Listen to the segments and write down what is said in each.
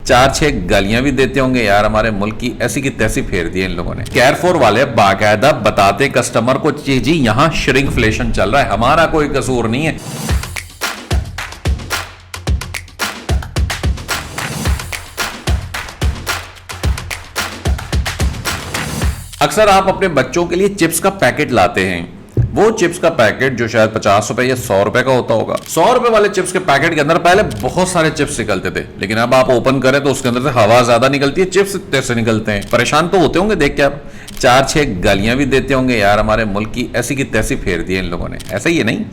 4-6 गालियां भी देते होंगे यार, हमारे मुल्क की ऐसी की तैसी फेर दी इन लोगों ने। केयरफॉर वाले बाकायदा बताते कस्टमर को जी यहां श्रिंकफ्लेशन चल रहा है, हमारा कोई कसूर नहीं है। अक्सर आप अपने बच्चों के लिए चिप्स का पैकेट लाते हैं, वो चिप्स का पैकेट जो शायद 50 रुपए या 100 रुपए का होता होगा। 100 रुपए वाले चिप्स के पैकेट के अंदर पहले बहुत सारे चिप्स निकलते थे, लेकिन अब आप ओपन करें तो उसके अंदर से हवा ज्यादा निकलती है, चिप्स इतने से निकलते हैं। परेशान तो होते होंगे देख के आप, 4-6 गालियां भी देते होंगे यार, हमारे मुल्क की ऐसी की तैसी फेर दी इन लोगों ने। ऐसा ही नहीं,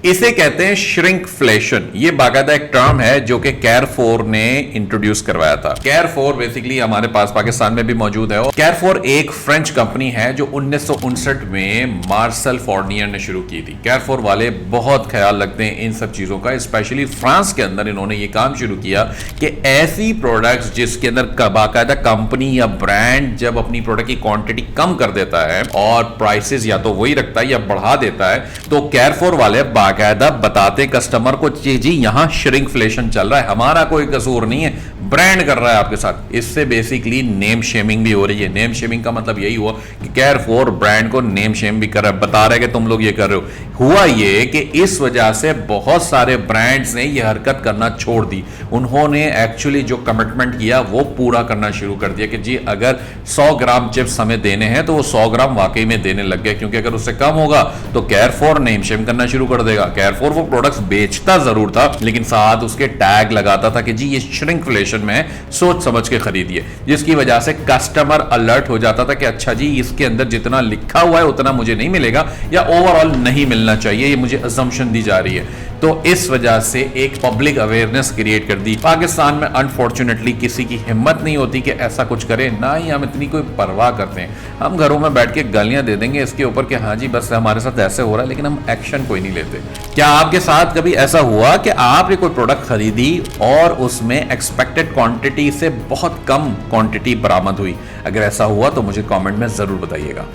इसे कहते हैं श्रिंकफ्लेशन। ये बाकायदा एक टर्म है जो कि केयरफॉर ने इंट्रोड्यूस करवाया था। केयरफॉर बेसिकली हमारे पास पाकिस्तान में भी मौजूद है। केयरफॉर एक फ्रेंच कंपनी है जो 1959 में मार्सल फोर्नियर ने शुरू की थी। केयरफॉर वाले बहुत ख्याल रखते हैं इन सब चीजों का, स्पेशली फ्रांस के अंदर इन्होंने ये काम शुरू किया कि ऐसी प्रोडक्ट्स जिसके अंदर बाकायदा कंपनी या ब्रांड जब अपनी प्रोडक्ट की क्वांटिटी कम कर देता है और प्राइसेस या तो वही रखता है या बढ़ा देता है, तो केयरफॉर वाले बाकायदा बताते कस्टमर को जी यहां श्रिंकफ्लेशन चल रहा है, हमारा कोई कसूर नहीं है, ब्रांड कर रहा है आपके साथ। इससे बेसिकली नेम शेमिंग भी हो रही है। नेम शेमिंग का मतलब यही हुआ कि केयरफॉर ब्रांड को नेम शेम भी कर रहा है, बता रहे कि तुम लोग ये कर रहे हो। हुआ ये कि इस वजह से बहुत सारे ब्रांड्स ने ये हरकत करना छोड़ दी। उन्होंने एक्चुअली जो कमिटमेंट किया वो पूरा करना शुरू कर दिया कि जी अगर 100 ग्राम चिप्स हमें देने हैं तो वो 100 ग्राम वाकई में देने लग गए, क्योंकि अगर उससे कम होगा तो केयरफॉर नेम शेम करना शुरू कर देगा। केयरफॉर वो प्रोडक्ट्स बेचता जरूर था, लेकिन साथ उसके टैग लगाता था कि जी ये श्रिंकफ्लेशन में सोच समझ के खरीदिए, जिसकी वजह से कस्टमर अलर्ट हो जाता था कि अच्छा जी इसके अंदर जितना लिखा हुआ है उतना मुझे नहीं मिलेगा या ओवरऑल नहीं मिलना चाहिए, ये मुझे असम्पशन दी जा रही है। तो इस वजह से एक पब्लिक अवेयरनेस क्रिएट कर दी। पाकिस्तान में अनफॉर्चुनेटली किसी की हिम्मत नहीं होती कि ऐसा कुछ करे, ना ही हम इतनी कोई परवाह करते हैं। हम घरों में बैठ के गालियां दे देंगे इसके ऊपर कि हाँ जी बस हमारे साथ ऐसे हो रहा है, लेकिन हम एक्शन कोई नहीं लेते। क्या आपके साथ कभी ऐसा हुआ कि आपने कोई प्रोडक्ट खरीदी और उसमें एक्सपेक्टेड क्वांटिटी से बहुत कम क्वांटिटी बरामद हुई? अगर ऐसा हुआ तो मुझे कमेंट में जरूर बताइएगा।